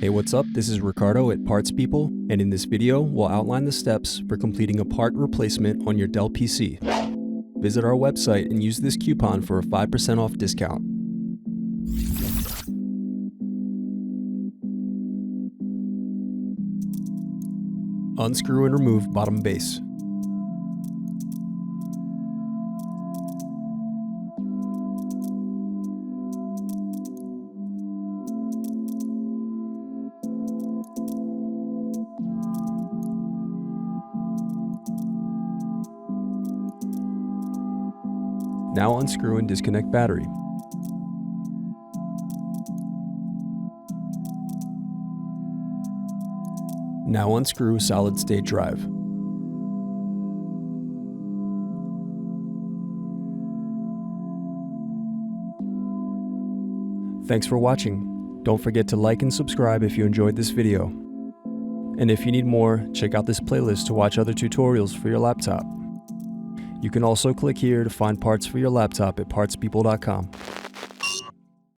Hey, what's up? This is Ricardo at Parts People, and in this video, we'll outline the steps for completing a part replacement on your Dell PC. Visit our website and use this coupon for a 5% off discount. Unscrew and remove bottom base. Now unscrew and disconnect battery. Now unscrew solid state drive. Thanks for watching. Don't forget to like and subscribe if you enjoyed this video. And if you need more, check out this playlist to watch other tutorials for your laptop. You can also click here to find parts for your laptop at partspeople.com.